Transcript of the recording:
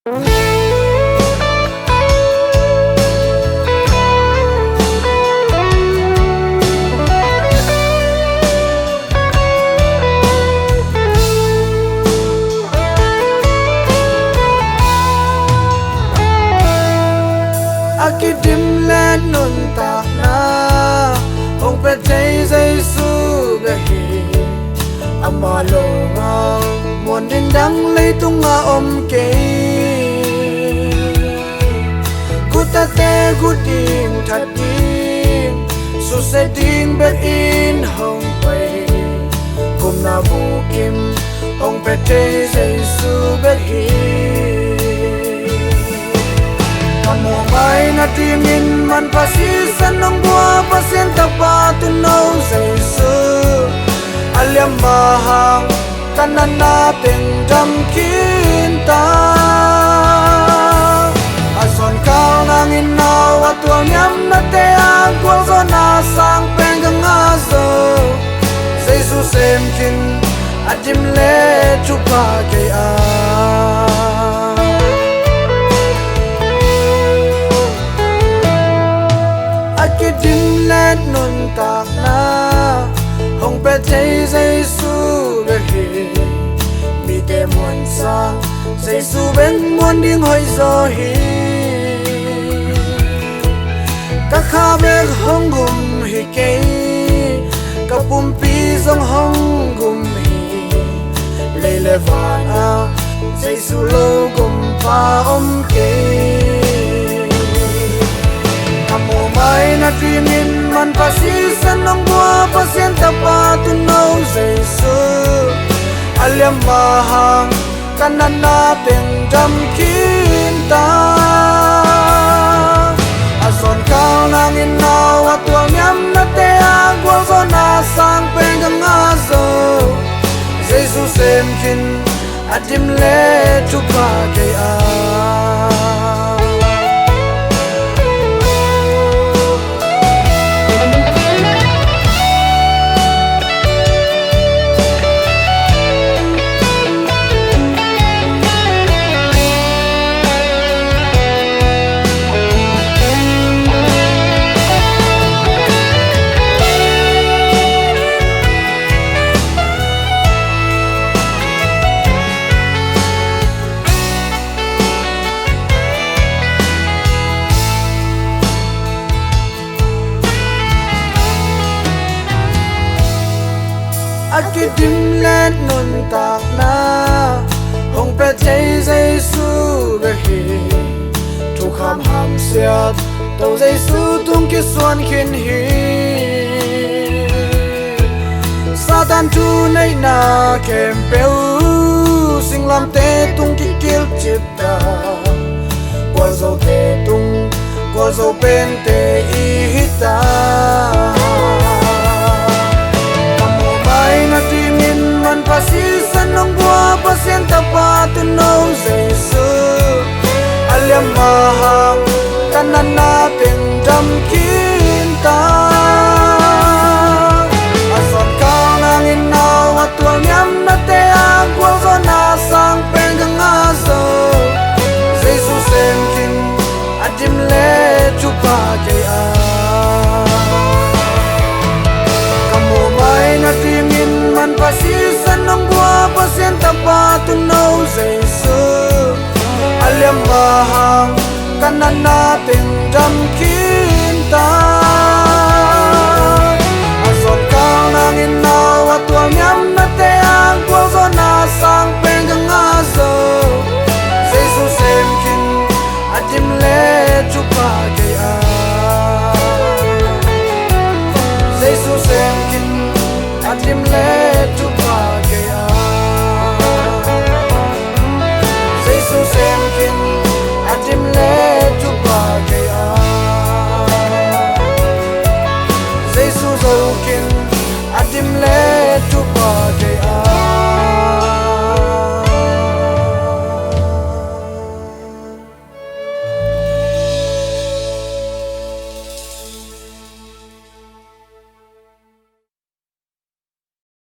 Akidim le nun tak na Hong pe chay dây su ga hi Ama lo nga Muôn din đắng lấy tung nga ke Kuta te gu ding thật ding Su se ding bet in hong pe Kum na bu kim Hong pe chay dây su bet hi Kamu mai na timin man pasisan ng buwa pasyenta pa tunaw sa isu Alyam mahang kanan natin damkinta Ason kau nangin naw at wanyam na te agwal so nasang penggang aso Sa isu semkin at jimle chupa kaya Akidim let nun tak na Hong pe chay dây su ga hi Mi te muôn sang Dây su bên muôn điên hoi do hi Các khá bếc hong gum hi kê Các bùm pi dòng hong gum hi Lê lê vạn a Dây su lô gum pa kê Kamu mai na timin man pasisan ng buwa pasyenta pa tunaw sa isu Alyam mahang kanan natin damkinta Ason kau nangin naw at wanyam na te agwal so nasang penggang aso Sa isu semkin at jimle chupa kaya Akidim let nun tak na Hong pe chay dây su ga hi Thu kham ham siat Tàu dây su tung ki xuân khin hi Satan tu nay na kem peu Sing lam te tung ki kil chip ta Kwa dâu te tung Kwa dâu pen te i hita Ay na timin man pasisan ng buwa pasyenta pa tunaw sa isu Alyam mahang kanan natin damkinta Ason kau nangin naw at wanyam na te agwal so nasang penggang aso Sa isu semkin at jimle chupa kaya Timin man pasisan ng buwa pasyenta pa tunaw sa isu Alyam mahang kanan natin damkinta